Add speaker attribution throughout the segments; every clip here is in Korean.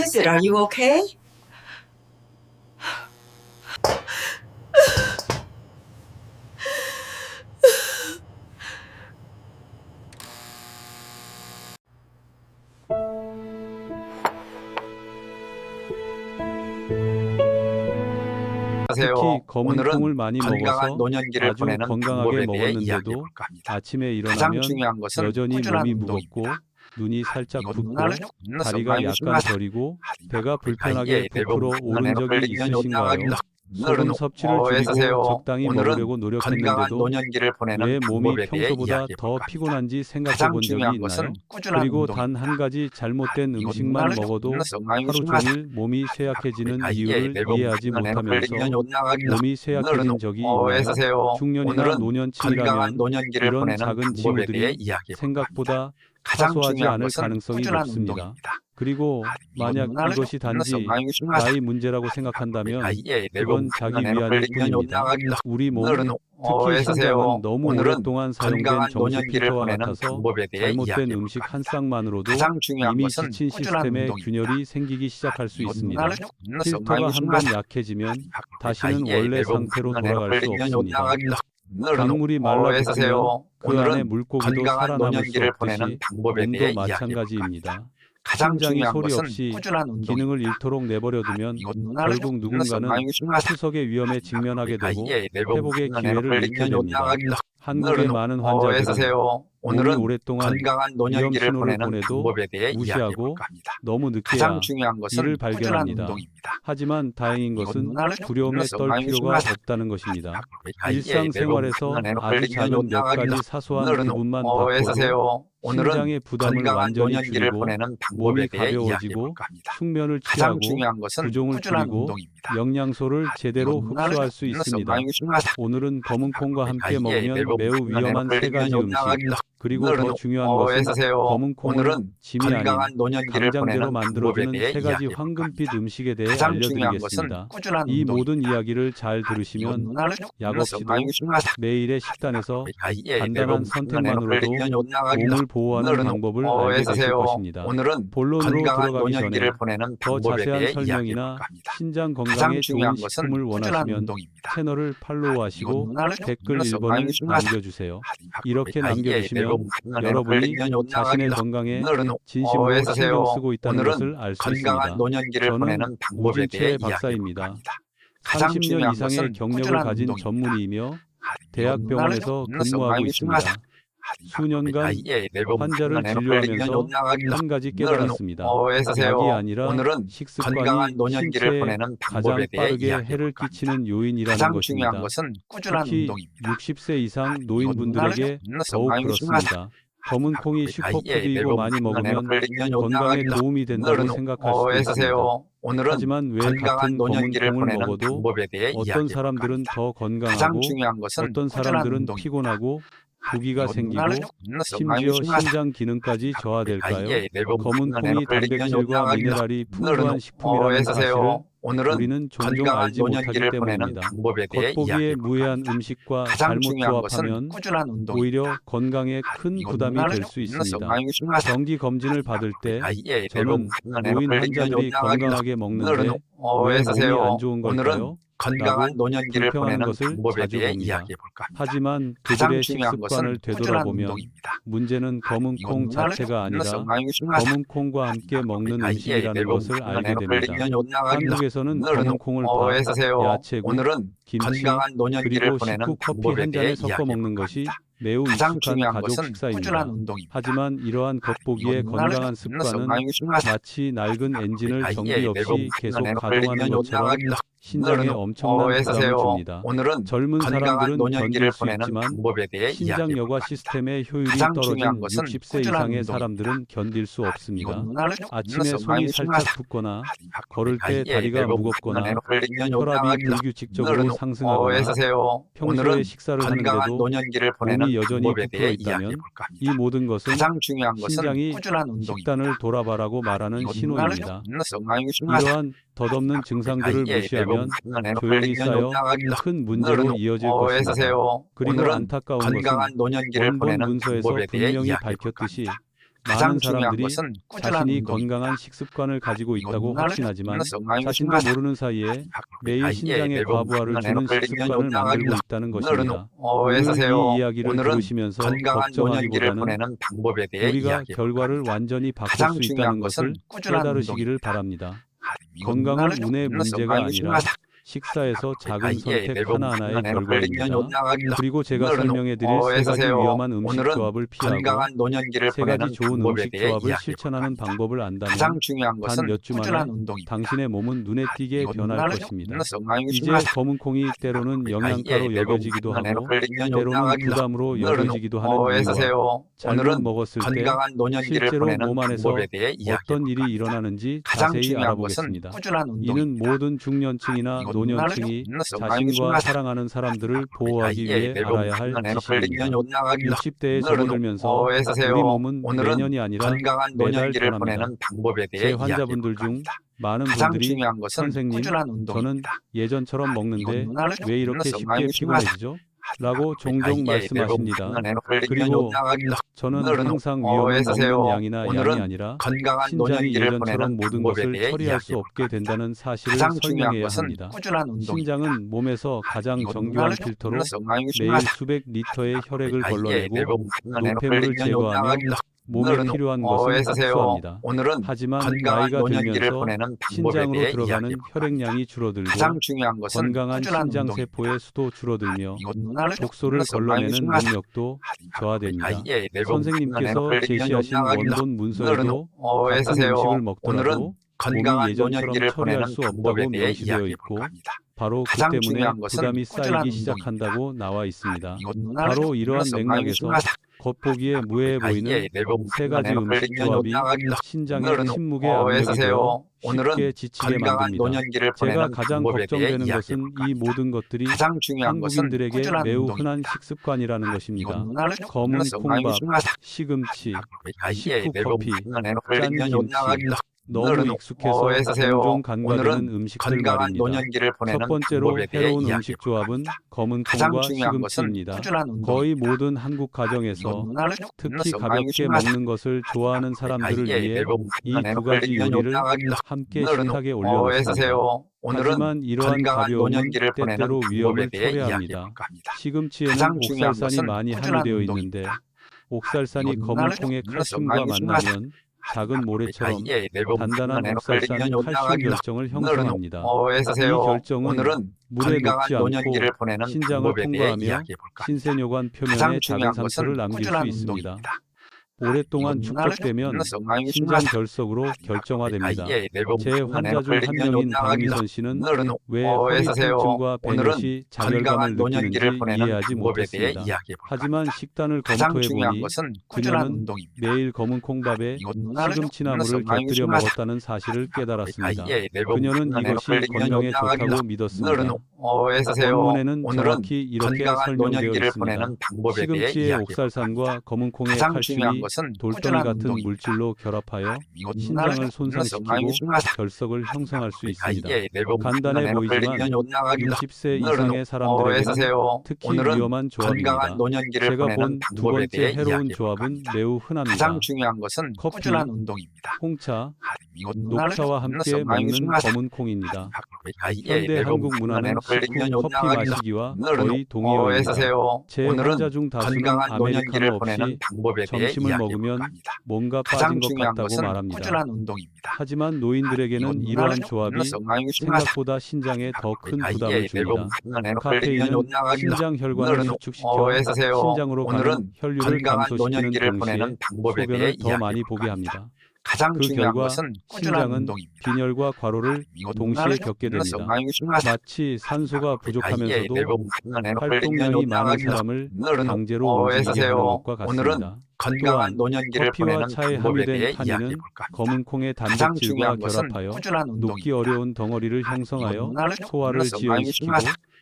Speaker 1: is it? Are you okay?
Speaker 2: 특히 검은 콩을 많이
Speaker 3: 건강한
Speaker 2: 먹어서
Speaker 3: 노년기를
Speaker 2: 아주
Speaker 3: 보내는
Speaker 2: 건강하게
Speaker 3: 방법에 대해
Speaker 2: 먹었는데도
Speaker 3: 이야기해볼까 합니다.
Speaker 2: 아침에
Speaker 3: 가장
Speaker 2: 일어나면
Speaker 3: 중요한 것은
Speaker 2: 여전히
Speaker 3: 꾸준한
Speaker 2: 몸이 무겁고
Speaker 3: 운동입니다.
Speaker 2: 눈이 살짝
Speaker 3: 이건
Speaker 2: 붓고
Speaker 3: 눈알
Speaker 2: 다리가 약간
Speaker 3: 중요하다.
Speaker 2: 저리고 배가
Speaker 3: 그러니까
Speaker 2: 불편하게
Speaker 3: 이게
Speaker 2: 부풀어
Speaker 3: 대부분
Speaker 2: 오른 적이
Speaker 3: 흘리면
Speaker 2: 있으신가요? 소금 섭취를 줄이고
Speaker 3: 안녕하세요.
Speaker 2: 적당히
Speaker 3: 오늘은
Speaker 2: 먹으려고
Speaker 3: 건강한
Speaker 2: 노력했는데도
Speaker 3: 노년기를 보내는
Speaker 2: 왜 몸이
Speaker 3: 방법에 대해
Speaker 2: 평소보다 더
Speaker 3: 이야기해볼까 합니다.
Speaker 2: 피곤한지 생각해
Speaker 3: 가장
Speaker 2: 본 적이
Speaker 3: 중요한
Speaker 2: 있나요?
Speaker 3: 것은 꾸준한
Speaker 2: 그리고 단
Speaker 3: 운동입니다.
Speaker 2: 한 가지 잘못된
Speaker 3: 이건
Speaker 2: 음식만
Speaker 3: 눈알
Speaker 2: 먹어도 하루
Speaker 3: 중요하다.
Speaker 2: 종일 몸이 쇠약해지는
Speaker 3: 그러니까 이게
Speaker 2: 이유를
Speaker 3: 대부분
Speaker 2: 이해하지 못하면서
Speaker 3: 흘리면
Speaker 2: 몸이 쇠약해진 적이 있나요? 중년이나
Speaker 3: 오늘은 건강한
Speaker 2: 노년층이라면
Speaker 3: 노년기를
Speaker 2: 이런
Speaker 3: 보내는
Speaker 2: 작은
Speaker 3: 방법에 대해
Speaker 2: 징후들이
Speaker 3: 이야기해볼까 합니다.
Speaker 2: 생각보다
Speaker 3: 가장
Speaker 2: 사소하지
Speaker 3: 중요한
Speaker 2: 않을
Speaker 3: 것은
Speaker 2: 가능성이
Speaker 3: 꾸준한
Speaker 2: 높습니다.
Speaker 3: 운동입니다.
Speaker 2: 그리고 만약 이것이 단지 나이 문제라고 생각한다면 그건 자기 위안일 뿐입니다. 우리 몸, 특히 신장은 너무 오랫동안 사용된 정수 필터와 같아서 잘못된 음식 한 쌍만으로도 이미 지친 시스템에 균열이 생기기 시작할 수 있습니다. 필터가 한 번 약해지면 다시는 원래 상태로 돌아갈 수 없습니다. 강물이 말라붙으면 그 안에 물고기도 살아남을 수 없듯이 몸도 마찬가지입니다. 심장이 소리 없이 기능을 잃도록 내버려두면 결국 누군가는 투석의 위험에 직면하게 되고 회복의 기회를 잃게 됩니다. 한국의 많은 환자들은 몸이 오랫동안 위험 신호를 보내도 무시하고 너무 늦게야 이를 발견합니다. 하지만 다행인 것은 두려움에 떨 필요가 없다는 것입니다. 일상생활에서 아주 작은 몇 가지 사소한 부분만 바꿔도 신장의 부담을 완전히 줄이고 몸이 가벼워지고 숙면을 취하고 부종을 줄이고 영양소를 제대로 흡수할 수 있습니다. 오늘은 검은 콩과 함께 먹으면 매우 위험한 세 가지 음식, 그리고 더 중요한 것은 검은 콩은 짐이 아닌 강장제로 만들어주는 세 가지 황금빛 음식에 대해 알려드리겠습니다. 이 모든 이야기를 잘 들으시면 약 없이도 매일의 식단에서 간단한 선택만으로도 몸을 보호하는 방법을 알게 되실 것입니다. 본론으로 들어가기 전에 더 자세한 설명이나 신장 건강에 좋은 식품을 원하시면 채널을 팔로우하시고 댓글 1번을 남겨주세요. 이렇게 남겨주시면 여러분이 자신의 건강에 진심으로 신경 쓰고 있다는 것을 알 수 있습니다. 저는 우진채 박사입니다. 30년 이상의 경력을 가진 전문의이며 대학병원에서 근무하고 있습니다. 수년간 환자를 진료하면서 한 가지 깨달았습니다. 약이 아니라 식습관이 신체에 가장 빠르게 해를 끼치는 요인이라는 것입니다. 특히 60세 이상 노인분들에게 더욱 그렇습니다. 검은 콩이 슈퍼푸드이고 많이 먹으면 건강에 도움이 된다고 생각할 수도 있습니다. 하지만 왜 같은 검은 콩을 먹어도 어떤 사람들은 더 건강하고 어떤 사람들은 피곤하고 부기가 생기고 심지어 신장 기능까지 저하될까요? 검은 콩이 단백질과 미네랄이 풍부한 식품이라는 사실을 우리는 종종 알지 못하기 때문입니다. 겉보기에 무해한 음식과 잘못 조합하면 오히려 건강에 큰 부담이 될 수 있습니다. 정기 검진을 받을 때 저는 노인 환자들이 건강하게 먹는데 왜 몸이 안 좋은 걸까요?
Speaker 3: 건강한 노년기를
Speaker 2: 불평하는
Speaker 3: 보내는
Speaker 2: 것을
Speaker 3: 방법에
Speaker 2: 자주
Speaker 3: 대해
Speaker 2: 봅니다.
Speaker 3: 이야기해볼까 합니다.
Speaker 2: 하지만
Speaker 3: 가장
Speaker 2: 그들의
Speaker 3: 중요한
Speaker 2: 식습관을
Speaker 3: 것은
Speaker 2: 되돌아보면
Speaker 3: 운동입니다.
Speaker 2: 문제는 검은 콩 자체가 아니라 검은 콩과 함께 먹는 음식이라는 것을 알게 됩니다. 한국에서는 검은 콩을 밥, 야채국, 김치, 그리고 식후 커피 한 잔에 섞어 먹는 것이 매우 익숙한 가족 식사입니다. 하지만 이러한 겉보기에 건강한 습관은 마치 낡은 엔진을 정비 없이 계속 가동하는 것처럼 신장에 엄청난 부담을 줍니다. 젊은 사람들은 견딜 수 있지만 신장 여과 시스템의 효율이 떨어진 60세 이상의 사람들은 견딜 수 없습니다. 아침에 손이 살짝 붓거나 걸을 때 다리가 무겁거나 혈압이 불규칙적으로 상승하거나 평소에 식사를 하는데도 몸이 여전히 부풀어 있다면 이 모든 것은 신장이 식단을 돌아봐라고 말하는 신호입니다. 이러한 덧없는 증상들을 무시하면 조용히 쌓여 큰 문제로 이어질 것입니다. 그리고 안타까운 것은 원본 문서에서 분명히 밝혔듯이 많은 사람들이 자신이 건강한 식습관을 가지고 있다고 확신하지만 자신도 모르는 사이에 매일 신장에 과부하를 주는 식습관을 만들고 있다는 것입니다. 오늘 이 이야기를 들으시면서 걱정하기보다는 우리가 결과를 완전히 바꿀 수 있다는 것을 깨달으시기를 바랍니다. 건강은 운의 문제가 아니라 식사에서 작은 선택 하나하나의 결과입니다. 그리고 제가 설명해드릴 세 가지 위험한 음식 조합을 피하고 세 가지 좋은 음식 조합을 실천하는 방법을 안다면 단 몇 주 만에 당신의 몸은 눈에 띄게 변할 것입니다. 이제 검은콩이 때로는 영양가로 여겨지기도 하고 때로는 부담으로 여겨지기도 하는 이유와 잘못 먹었을 때 실제로 몸 안에서 어떤 일이 일어나는지 자세히 알아보겠습니다. 이는 모든 중년층이나 노년층이 자신과 사랑하는 사람들을 보호하기 위해 알아야 할 지식입니다. 60대에 접어들면서 우리 몸은 매년이 아니라 매달 변합니다. 제 환자분들 중 많은 분들이 선생님, 저는 예전처럼 먹는데 왜 이렇게 쉽게 피곤해지죠? 라고 종종 말씀하십니다. 그리고 저는 항상 위험은 먹는 양이나 양이 아니라 신장이 예전처럼 모든 것을 처리할 수 없게 된다는 사실을 설명해야 합니다. 신장은 몸에서 가장 정교한 필터로 매일 수백 리터의 혈액을 걸러내고 노폐물을 제거하며 몸에 필요한 것을 흡수합니다. 하지만 나이가 들면서 신장으로 들어가는 혈액량이 줄어들고 건강한 신장 세포의 수도 줄어들며 독소를 걸러내는 능력도 저하됩니다. 선생님께서 제시하신 원본 문서에도 같은 음식을 먹더라도 몸이 예전처럼 처리할 수 없다고 명시되어 있고 바로 그 때문에 부담이 쌓이기 시작한다고 나와 있습니다. 바로 이러한 맥락에서 겉보기에 무해해 보이는 세 가지 음식 조합이 신장의 침묵의 압력이 되어 쉽게 지치게 만듭니다. 제가 가장 걱정되는 것은 이 모든 것들이 한국인들에게 매우 흔한 식습관이라는 것입니다. 검은 콩밥, 시금치, 식후 커피, 짠 김치, 너무 익숙해서 종종 간과되는 음식들 말입니다. 첫 번째로 해로운 음식 조합은 검은 콩과 시금치입니다. 거의 모든 한국 가정에서 특히 가볍게 먹는 것을 좋아하는 사람들을 위해 이 두 가지 요리를 함께 식탁에 올려놓습니다. 하지만 이러한 가벼움은 때때로 위험을 초래합니다. 시금치에는 옥살산이 많이 함유되어 있는데 옥살산이 검은 콩의 칼슘과 만나면 작은 모래처럼 단단한 옥살산은 칼슘 결정을 형성합니다. 이 결정은 물에 녹지 않고 신장을 통과하며 신세뇨관 표면에 작은 상처를 남길 수 있습니다. 오랫동안 축적되면 신장 결석으로 결정화됩니다. 제 환자 중 한 명인 박미선 씨는 왜 허리 통증과 배뇨 시 자결감을 느끼는지 이해하지 못했습니다. 하지만 식단을 검토해보니 그녀는 매일 검은 콩밥에 시금치나물을 곁들여 먹었다는 사실을 깨달았습니다. 그녀는 이것이 건강에 좋다고 믿었습니다. 원문에는 정확히 이렇게 설명되어 있습니다. 시금치의 옥살산과 검은 콩의 칼슘이 돌덩이 같은 물질로 결합하여 신장을 손상시키고 결석을 형성할 수 있습니다. 간단해 보이지만 60세 이상의 사람들에게는 특히 위험한 조합입니다. 제가 본 두 번째 해로운 조합은 매우 흔합니다. 커피, 홍차, 녹차와 함께 먹는 검은 콩입니다. 현대 한국 문화는 식후 커피 마시기와 거의 동의어입니다. 제 환자 중 다수는 아메리카노 없이 점심을 먹으면 뭔가 빠진 것 같다고 말합니다. 하지만 노인들에게는 이러한 조합이 생각보다 신장에 더 큰 부담을 줍니다. 카페인은 신장 혈관을 수축시켜 신장으로 가는 혈류를 감소시키는 동시에 소변을 더 많이 보게 합니다. 그 결과 신장은 빈혈과 과로를 동시에 겪게 됩니다. 마치 산소가 부족하면서도 활동량이 많은 사람을 강제로 움직이게 하는 것과 같습니다. 또한 커피와 차에 함유된 타닌은 검은 콩의 단백질과 결합하여 녹기 어려운 덩어리를 형성하여 소화를 지연시키고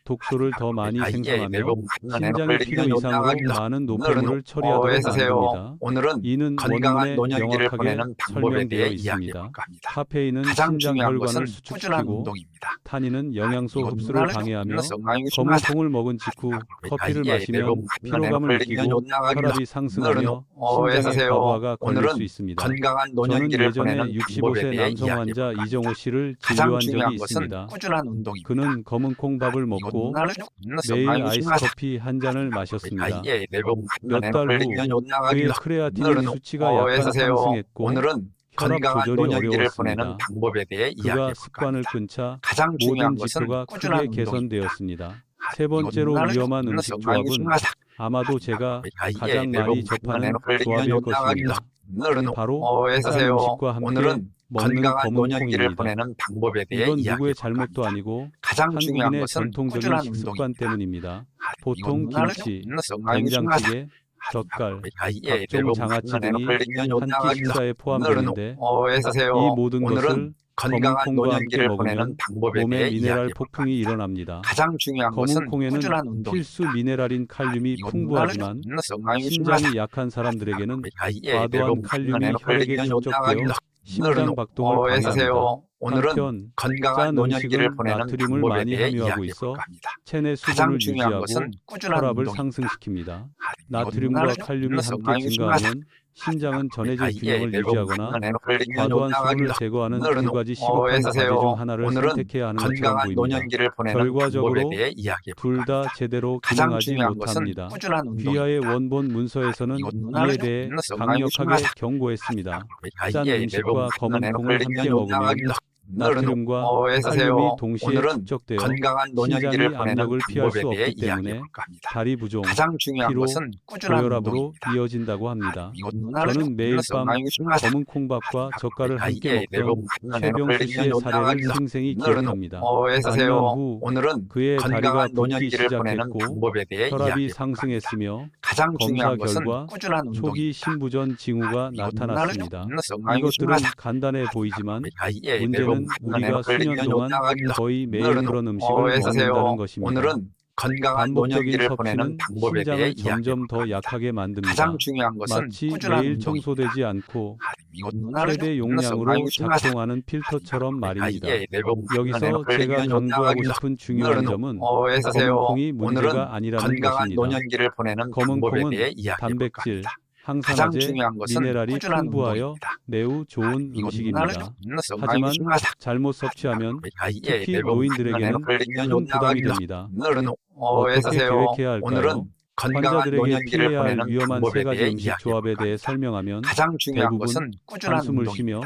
Speaker 2: 독소를 더 많이 생성하며 신장의 필요 이상으로 많은 노폐물을 처리하도록 만듭니다. 이는 원문에 명확하게 설명되어 있습니다. 카페인은 신장 혈관을 수축시키고 타닌은 영양소 흡수를 방해하며 검은 콩을 먹은 직후 커피를 마시면 피로감을 느끼고 혈압이 상승하며 심장의 과부하가 걸릴 수 있습니다. 저는 예전에 65세 남성 환자 이정호 씨를 진료한 적이 있습니다. 그는 검은 콩밥을 먹고 매일 아이스 커피 한 잔을 마셨습니다. 몇 달 후 그의 크레아틴인 수치가 약간 상승했고 혈압 조절이 어려웠습니다. 그가 습관을 끊자 모든 지표가 크게 개선되었습니다. 세 번째로 위험한 음식 조합은 아마도 제가 가장 많이 접하는 조합일 것입니다. 바로 쌀 음식과 함께 먹는 검은 콩입니다. 이건 누구의 잘못도 아니고 한국인의 전통적인 식습관 때문입니다. 보통 김치, 된장찌개, 젓갈, 각종 장아찌 등이 한 끼 식사에 포함되는데 이 모든 것을 검은 콩과 함께 먹으면 몸에 미네랄 폭풍이 일어납니다. 검은 콩에는 필수 미네랄인 칼륨이 풍부하지만 신장이 약한 사람들에게는 과도한 칼륨이 혈액에 축적되어 심장 박동을 방해합니다. 한편 짠 음식은 나트륨을 많이 함유하고 있어 체내 수분을 유지하고 혈압을 상승시킵니다. 나트륨과 칼륨이 함께 증가하면 신장은 전해질 균형을 유지하거나 과도한 수분을 제거하는 두 가지 시급한 과제 중 하나를 선택해야 하는 것처럼 보입니다. 결과적으로 둘 다 제대로 기능하지 못합니다. 귀하의 원본 문서에서는 이에 대해 강력하게 경고했습니다. 짠 음식과 검은 콩을 함께 먹으면 나트륨과 칼륨이 동시에 축적되어 신장이 압력을 피할 수 없기 때문에 다리 부종, 피로, 고혈압으로 이어진다고 합니다. 저는 매일 밤 검은 콩밥과 젓갈을 함께 먹던 최병수 씨의 사례를 생생히 기억합니다. 반년 후 그의 다리가 붓기 시작했고 혈압이 상승했으며 검사 결과 초기 신부전 징후가 나타났습니다. 이것들은 간단해 보이지만 문제는 우리가 수년 동안 거의 매일 그런 음식을 먹는다는 것입니다. 반복적인 섭취는 신장을 점점 더 약하게 만듭니다. 마치 매일 청소되지 않고 최대 용량으로 작동하는 필터처럼 말입니다. 여기서 제가 강조하고 싶은 중요한 점은 검은 콩이 문제가 아니라는 것입니다. 검은 콩은 단백질, 항산화제, 미네랄이 풍부하여 매우 좋은 음식입니다. 하지만 잘못 섭취하면 특히 노인들에게는 큰 부담이 됩니다. 어떻게 계획해야 할까요? 환자들에게 피해야 할 위험한 세 가지 음식 조합에 대해 설명하면 대부분 한숨을 쉬며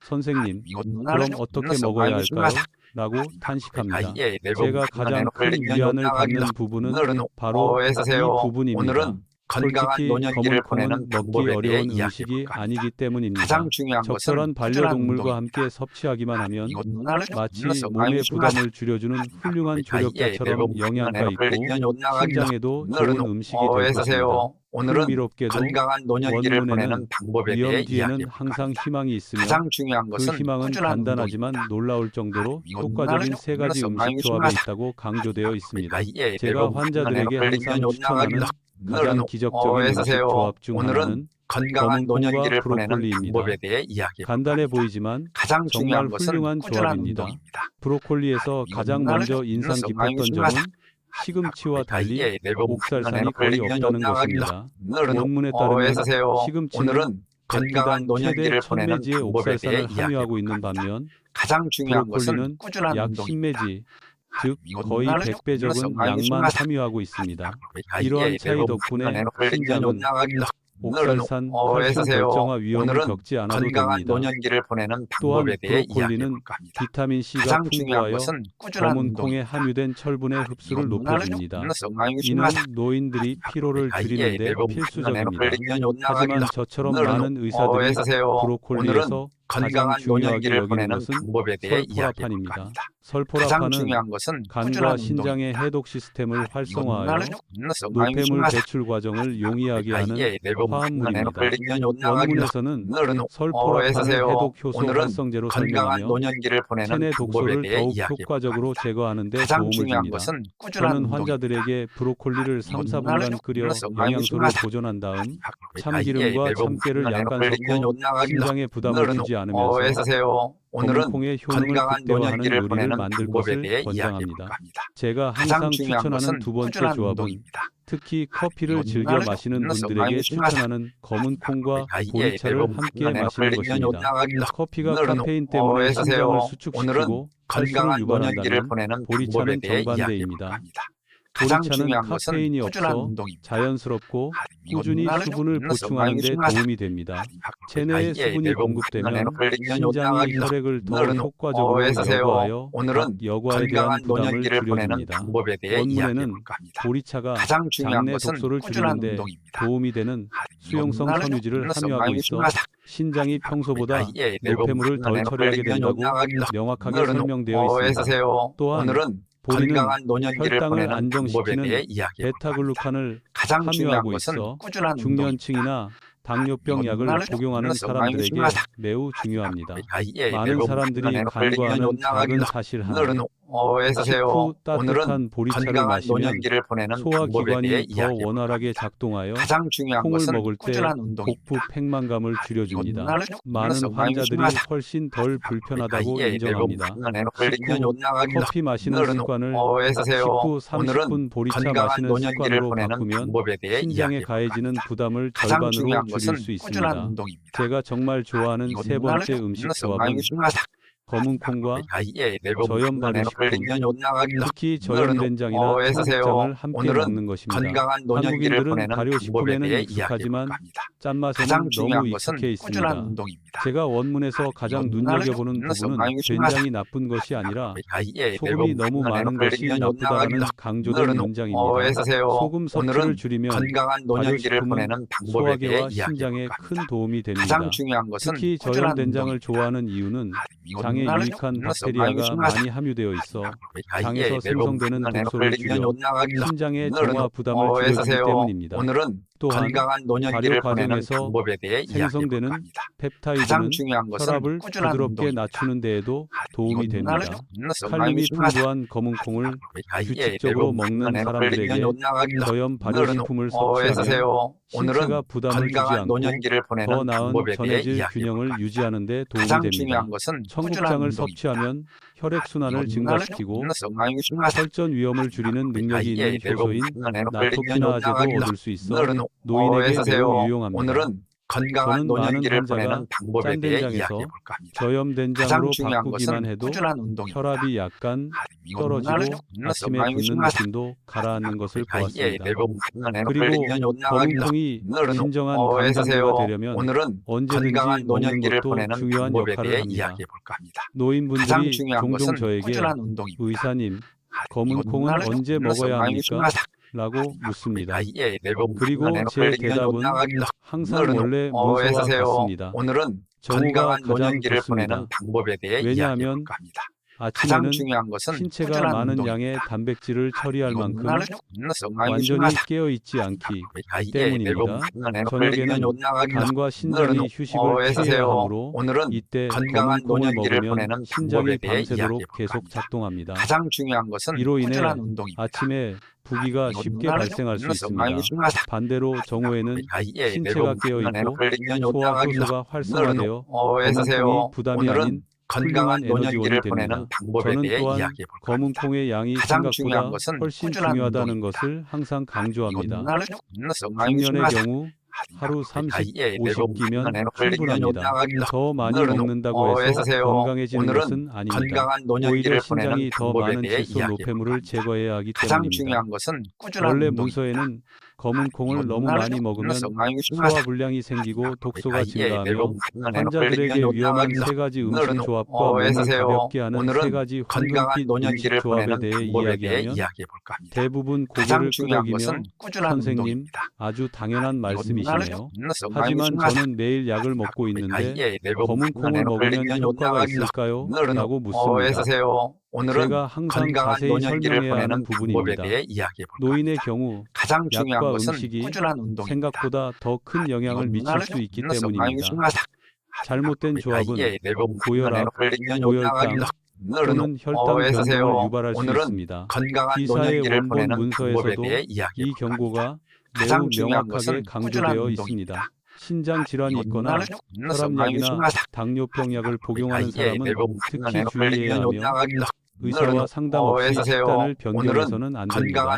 Speaker 2: 선생님, 그럼 어떻게 먹어야 할까요? 라고 탄식합니다. 제가 가장 큰 위안을 받는 부분은 바로 이 부분입니다. 솔직히 검은 콩은 먹기 어려운 음식이 아니기 때문입니다. 적절한 반려동물과 함께 섭취하기만 하면 마치 몸의 부담을 줄여주는 훌륭한 조력자처럼 영양가 있고 신장에도 좋은 음식이 될 것입니다. 흥미롭게도 원문에는 위험 뒤에는 항상 희망이 있으며 그 희망은 간단하지만 놀라울 정도로 효과적인 세 가지 음식 조합에 있다고 강조되어 있습니다. 제가 환자들에게 항상 추천하는 가장 기적적인 음식 조합 중 하나는 검은 콩과 브로콜리입니다. 간단해 보이지만 정말 훌륭한 조합입니다. 브로콜리에서 가장 먼저 인상 깊었던 점은 시금치와 달리 옥살산이 거의 없다는 것입니다. 원문에 따르면 시금치는 객기당 최대 1000매지의 옥살산을 함유하고 있는 반면 브로콜리는 약 10매지, 즉 거의 100배 적은 양만 함유하고 있습니다. 이러한 차이 덕분에 신장은 옥살산, 칼슘 결정화 위험을 겪지 않아도 됩니다. 또한 브로콜리는 비타민 C가 풍부하여 검은 콩에 함유된 철분의 흡수를 높여줍니다. 이는 노인들이 피로를 줄이는데 필수적입니다. 하지만 저처럼 많은 의사들이 브로콜리에서 가장 중요하게 여기는 것은 설포라판입니다. 설포라판은 간과 신장의 해독 시스템을 활성화하여 노폐물 배출 과정을 용이하게 하는 화합물입니다. 원문에서는 설포라판을 해독 효소 활성제로 설명하며 체내 독소를 더욱 효과적으로 제거하는 데 도움을 줍니다. 저는 환자들에게 브로콜리를 3, 4분간 끓여 영양소를 보존한 다음 참기름과 참깨를 약간 섞어 신장에 부담을 주지 않으면서
Speaker 3: 애쓰세요. 오늘은
Speaker 2: 검은콩의 효능을
Speaker 3: 건강한
Speaker 2: 극대화하는
Speaker 3: 노년기를
Speaker 2: 요리를
Speaker 3: 보내는
Speaker 2: 만들
Speaker 3: 방법에
Speaker 2: 것을
Speaker 3: 대해 이야기해
Speaker 2: 권장합니다.
Speaker 3: 볼까 합니다.
Speaker 2: 제가
Speaker 3: 가장
Speaker 2: 항상
Speaker 3: 중요한
Speaker 2: 추천하는
Speaker 3: 것은
Speaker 2: 두 번째
Speaker 3: 꾸준한
Speaker 2: 조합은
Speaker 3: 운동입니다.
Speaker 2: 특히 커피를 즐겨
Speaker 3: 운동을
Speaker 2: 마시는
Speaker 3: 끝내서
Speaker 2: 분들에게
Speaker 3: 많이
Speaker 2: 추천하는 검은콩과 보리차를 함께 마시는 것입니다. 커피가
Speaker 3: 오늘은
Speaker 2: 카페인 때문에
Speaker 3: 애쓰세요.
Speaker 2: 심장을 수축시키고 혈수를
Speaker 3: 건강한 노년기를
Speaker 2: 유발한다면
Speaker 3: 보내는 방법에
Speaker 2: 보리차는
Speaker 3: 대해 이야기해
Speaker 2: 정반대입니다.
Speaker 3: 볼까 합니다. 가장
Speaker 2: 보리차는
Speaker 3: 중요한 것은
Speaker 2: 카페인이
Speaker 3: 꾸준한
Speaker 2: 없어
Speaker 3: 운동입니다.
Speaker 2: 자연스럽고 꾸준히 수분을 보충하는 데 도움이 됩니다. 체내에 수분이 공급되면 신장이 혈액을 더 효과적으로 여과하여
Speaker 3: 오늘은
Speaker 2: 여과에 대한
Speaker 3: 건강한
Speaker 2: 부담을
Speaker 3: 노년기를 보내는
Speaker 2: 줄여줍니다.
Speaker 3: 방법에 대해 이야기해
Speaker 2: 원문에는
Speaker 3: 볼까 합니다.
Speaker 2: 보리차가
Speaker 3: 가장 중요한
Speaker 2: 장내
Speaker 3: 것은
Speaker 2: 독소를
Speaker 3: 꾸준한
Speaker 2: 줄이는데
Speaker 3: 운동입니다.
Speaker 2: 도움이 되는 수용성 섬유질을 함유하고 있어 신장이 평소보다 노폐물을 덜 처리하게 된다고 명확하게 설명되어 있습니다. 또한 보리는
Speaker 3: 건강한 노년기를
Speaker 2: 혈당을
Speaker 3: 보내는 방법에
Speaker 2: 안정시키는
Speaker 3: 대해 이야기해 볼까 합니다.
Speaker 2: 베타글루칸을
Speaker 3: 가장 중요한
Speaker 2: 함유하고
Speaker 3: 것은
Speaker 2: 있어
Speaker 3: 꾸준한 운동입니다.
Speaker 2: 중년층이나 당뇨병 약을 복용하는 사람들에게 매우 중요합니다. 많은 사람들이 간과하는 작은 사실 하나. 식후 따뜻한 보리차를 마시면
Speaker 3: 노년기를 보내는
Speaker 2: 소화기관이 더 원활하게 작동하여
Speaker 3: 가장 중요한
Speaker 2: 콩을
Speaker 3: 것은
Speaker 2: 먹을 때
Speaker 3: 꾸준한 운동입니다.
Speaker 2: 복부 팽만감을 줄여줍니다.
Speaker 3: 이건
Speaker 2: 많은 환자들이 훨씬 덜 불편하다고 인정합니다. 식후 커피 마시는 습관을 식후 30분 보리차 마시는 습관으로 바꾸면 신장에 가해지는 부담을 절반으로 줄일 수 있습니다. 제가 정말 좋아하는 세 번째 음식 조합은 검은콩과 저염 발효식품, 특히 저염 된장이나 청국장을 함께 먹는 것입니다. 한국인들은 발효식품에는 익숙하지만 짠맛에는 너무 익숙해 있습니다. 제가 원문에서 가장 눈여겨보는 부분은 된장이 나쁜 것이 아니라 소금이 너무 많은 것이 나쁘다는 강조된 문장입니다. 소금 섭취를 줄이면 발효식품은 소화기와 신장에 큰 도움이 됩니다. 특히 저염 된장을 좋아하는 이유는 장에 유익한 박테리아가 많이 함유되어 있어 장에서 생성되는 독소를 줄여 신장의 정화 부담을 줄여주기 때문입니다. 또한 발효 과정에서 생성되는 펩타이드는 혈압을 부드럽게 낮추는 데에도 도움이 됩니다. 칼륨이 풍부한 검은콩을 규칙적으로 먹는 사람들에게 저염 발효식품을 섭취하면 신체가 부담을 주지 않고 더 나은 전해질 균형을 유지하는 데 도움이 됩니다. 청국장을 섭취하면 혈액순환을 증가시키고 혈전 위험을 줄이는 능력이 있는 효소인 나토키나아제도 얻을 수 있어 노인에게 매우 유용합니다. 저는 많은 환자가 짠된장에서 저염 된장으로 바꾸기만 해도 혈압이 약간 떨어지고 아침에 붓는 느낌도 가라앉는 것을 보았습니다. 그리고 검은콩이 진정한 간장류가 되려면 언제든지 먹는 것도 중요한 역할을 합니다. 노인분들이 종종 저에게 의사님, 검은콩은 언제 먹어야 합니까? 라고 묻습니다. 그리고 제 대답은 항상 원래 문서와 같습니다. 정오가 가장 좋습니다. 왜냐하면 아침에는 신체가 많은 양의 단백질을 처리할 만큼 완전히 깨어있지 않기 때문입니다. 저녁에는 간과 신장이 휴식을 취해야 하므로 이때 검은콩을 먹으면 신장이 밤새도록 계속 작동합니다. 이로 인해 아침에 부기가 쉽게 발생할 수 있습니다. 반대로 정오에는 신체가 깨어있고 소화 효소가 활성화되어 검은콩이 부담이 아닌 훌륭한 에너지원이 됩니다. 저는 또한 검은콩의 양이 생각보다 훨씬 중요하다는 것을 항상 강조합니다. 중년의 경우 하루 30, 50끼면 충분합니다. 더 많이 먹는다고 해서 건강해지는 것은 아닙니다. 오히려 신장이 더 많은 질소 노폐물을 제거해야 하기 때문입니다. 원래 문서에는 검은콩을 너무 많이 먹으면 소화불량이 생기고 독소가 증가하며 환자들에게 위험한 세 가지 음식 조합과 몸을 가볍게 하는 세 가지 황금빛 음식 조합에 대해 이야기하면 대부분 고개를 끄덕이며 선생님, 아주 당연한 말씀이시네요. 하지만 저는 매일 약을 먹고 있는데 검은콩을 먹으면 효과가 있을까요? 라고 묻습니다. 제가 항상 자세히 설명해야 하는 부분입니다. 노인의 경우 약과 음식이 생각보다 더 큰 영향을 미칠 수 있기 때문입니다. 잘못된 조합은 고혈압, 고혈당 또는 혈당 변동을 유발할 수 있습니다. 기사의 원본 문서에서도 이 경고가 매우 명확하게 강조되어 있습니다. 신장 질환이 있거나 혈압약이나 당뇨병 약을 복용하는 사람은 특히 주의해야 하며 의사와 상담 없이 식단을 변경해서는 안 됩니다.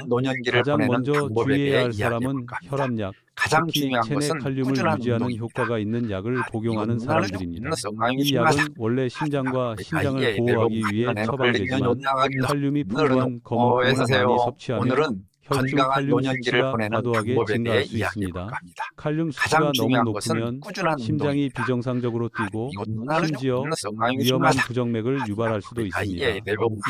Speaker 2: 가장 먼저 주의해야 할 사람은 혈압약, 특히 체내 칼륨을 유지하는 효과가 있는 약을 복용하는 사람들입니다. 이 약은 원래 심장과 신장을 보호하기 위해 처방되지만 칼륨이 풍부한 검은콩을 많이 섭취하면 혈중 칼륨 수치가 과도하게 증가할 수 있습니다. 칼륨 수치가 너무 높으면 심장이 비정상적으로 뛰고 심지어 위험한 부정맥을 유발할 수도 있습니다.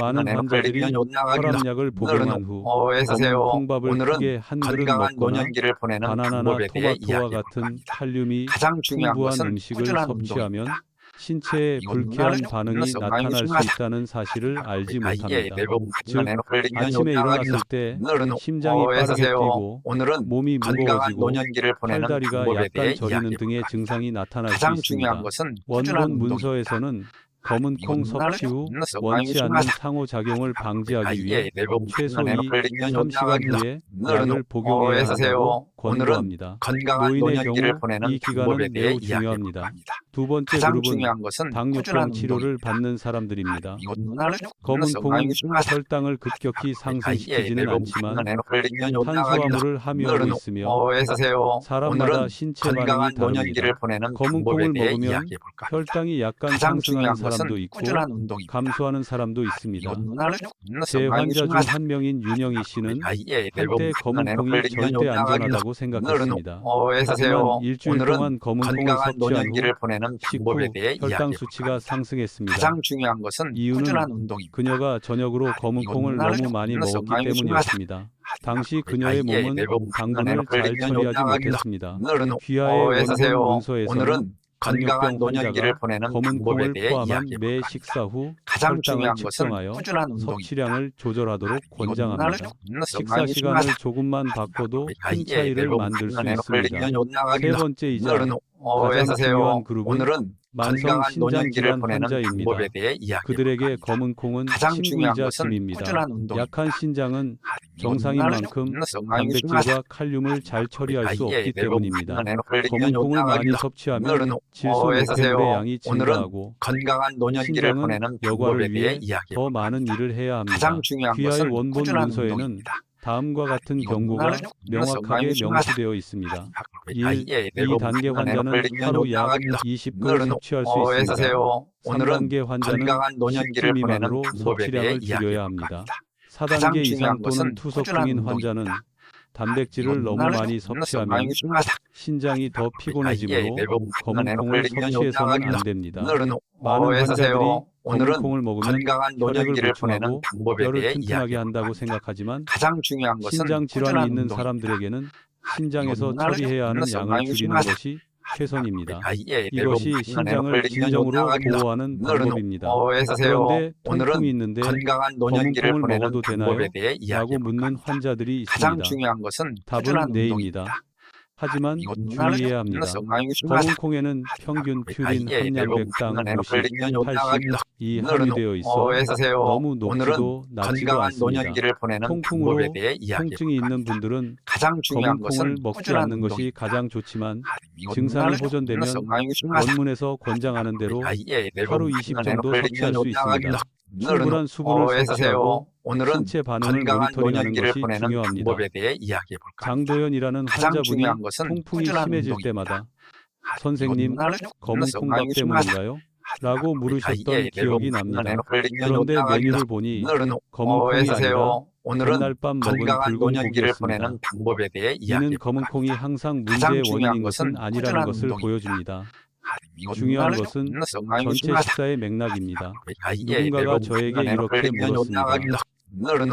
Speaker 2: 많은 환자들이 혈압약을 복용한 후 검은 콩밥을 크게 한 그릇 먹거나 바나나나 토마토와 같은 칼륨이 풍부한 음식을 섭취하면 신체에 불쾌한 반응이 나타날 수 있다는 사실을 알지 못합니다. 즉, 아침에 일어났을 때 심장이 빠르게 뛰고 몸이 무거워지고 팔다리가 약간 저리는 등의 증상이 나타날 수 있습니다. 원본 문서에서는 검은 콩 섭취 후 원치 않는 상호작용을 방지하기 위해 최소 3시간 후에 약을 복용해야 한다고 권고합니다. 노인의 경우 이 기간은 매우 중요합니다. 두 번째 그룹은 당뇨병 치료를 받는 사람들입니다. 검은 콩은 혈당을 급격히 상승시키지는 않지만 탄수화물을 함유하고 있으며 사람마다 신체 반응이 다릅니다. 검은 콩을 먹으면 혈당이 약간 상승하는 사람도 있고 감소하는 사람도 있습니다. 제 환자 중 한 명인 윤영희 씨는 한때 검은 콩이 절대 안전하다고 생각했습니다. 하지만 일주일 동안 검은 콩을 섭취한 후 식후 혈당 수치가 상승했습니다. 이유는 그녀가 저녁으로 검은 콩을 너무 많이 먹었기 때문이었습니다. 당시 그녀의 몸은 당분을 잘 처리하지 못했습니다. 귀하의 원본 문서에서는 당뇨병 환자가 검은 콩을 포함한 매 식사 후 혈당을 측정하여 섭취량을 조절하도록 권장합니다. 식사 시간을 조금만 바꿔도 큰 차이를 만들 수 있습니다. 세 번째이자 가장 중요한 그룹은 만성 신장 질환 환자입니다. 그들에게 검은 콩은 친구이자 짐입니다. 약한 신장은 정상인 만큼 단백질과 칼륨을 잘 처리할 수 없기 때문입니다. 검은 콩을 많이 섭취하면 질소 노폐물의 양이 증가하고 신장은 여과를 위해 더 많은 일을 해야 합니다. 귀하의 원본 문서에는 다음과 같은 경고가 명확하게 명시되어 있습니다. 1. 2단계 환자는 하루 약 20g 섭취할 수 있습니다. 3단계 환자는 10g 미만으로 섭취량을 줄여야 합니다. 4단계 이상 또는 투석 중인 환자는 단백질을 너무 많이 섭취하면 신장이 더 피곤해지므로 검은 콩을 섭취해서는 안 됩니다. 많은 환자들이 검은 콩을 먹으면 혈액을 보충하고 뼈를 튼튼하게 한다고 생각하지만 신장 질환이 있는 사람들에게는 신장에서 처리해야 하는 양을 줄이는 것이 최선입니다. 이것이 신장을 진정으로 보호하는 방법입니다. 그런데 통풍이 있는데 검은 콩을 먹어도 되나요? 라고 묻는 환자들이 있습니다. 답은 네입니다. 하지만 주의해야 합니다. 검은 콩에는 평균 퓨린 함량백당 50, 80이 함유되어 있어 너무 높지도 낮지도 않습니다. 통풍으로 통증이 있는 분들은 검은 콩을 먹지 않는 것이 가장 좋지만 증상이 호전되면 원문에서 권장하는 대로 하루 20 정도 섭취할 수 있습니다. 충분한 수분을 섭취하고 신체 반응을 모니터링하는 것이 중요합니다. 장도연이라는 환자분이 통풍이 심해질 때마다 선생님, 검은 콩밥 때문인가요? 라고 물으셨던 기억이 납니다. 그런데 메뉴를 보니 검은 콩이 아니라 전날 밤 먹은 붉은 고기였습니다. 이는 검은 콩이 항상 문제의 원인인 것은 아니라는 것을 보여줍니다. 중요한 것은 전체 식사의 맥락입니다. 누군가가 저에게 이렇게 물었습니다.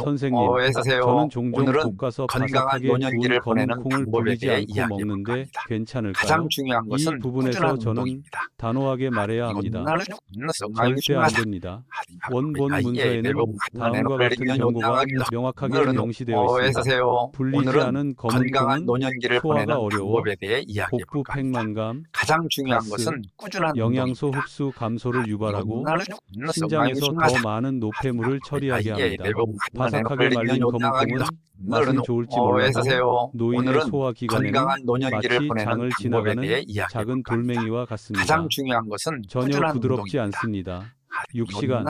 Speaker 2: 선생님, 저는 종종 볶아서 바삭하게 구운 검은 콩을 불리지 않고 먹는데 괜찮을까요? 이 부분에서 저는 단호하게 말해야 합니다. 절대 안 됩니다. 원본 문서에는 다음과 같은 경고가 명확하게 명시되어 있습니다. 불리지 않은 검은 콩은 소화가 어려워 복부 팽만감, 가스, 영양소 흡수 감소를 유발하고 신장에서 더 많은 노폐물을 처리하게 합니다. 바삭하게 말린 거문콩은 맛은 좋을지 몰라도 노인의 소화 기관에는 마치 장을 지나가는 작은 돌멩이와 같습니다.
Speaker 3: 가장 중요한 것은
Speaker 2: 전혀 부드럽지 않습니다. 6시간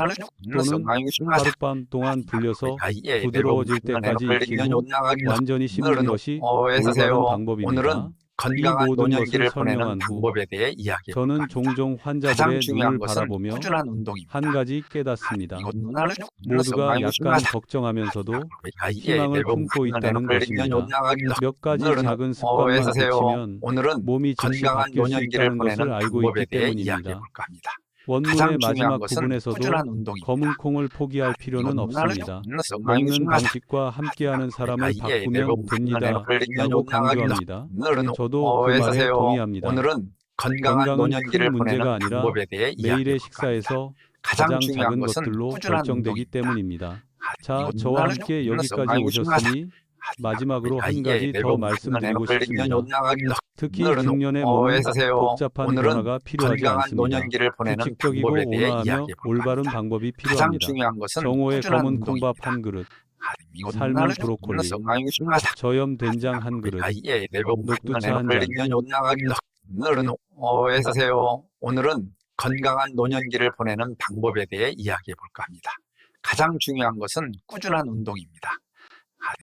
Speaker 2: 또는 하룻밤 동안 불려서 부드러워질 때까지 익히고 완전히 씹는 것이 올바른 방법입니다. 이 모든 것을 설명한 후 저는 종종 환자들의 눈을 바라보며 한 가지 깨닫습니다. 모두가 약간 걱정하면서도 희망을 품고 있다는 것입니다. 몇 가지 작은 습관만 고치면 몸이 즉시 바뀔 수 있다는 것을 알고 있기 때문입니다. 원문의 마지막 부분에서도 거문콩을 포기할 필요는 없습니다. 먹는 방식과 함께하는 사람을 바꾸면 됩니다. 라고 강조합니다. 저도 그 말에 동의합니다. 건강은 큰 문제가 아니라 매일의 식사에서 가장 작은 것들로 결정되기 때문입니다. 자, 저와 함께 여기까지 오셨으니 마지막으로 한 가지 더 말씀드리고 싶습니다. 특히 중년의 몸은 복잡한 변화가 필요하지 않습니다. 규칙적이고 온화하며 올바른 방법이 필요합니다. 정오의 검은 콩밥 한 그릇, 삶은 브로콜리, 저염 된장 한 그릇, 녹두차 한 잔.
Speaker 3: 오늘은 건강한 노년기를 보내는 방법에 대해 이야기해 볼까 합니다. 가장 중요한 것은 꾸준한 운동입니다.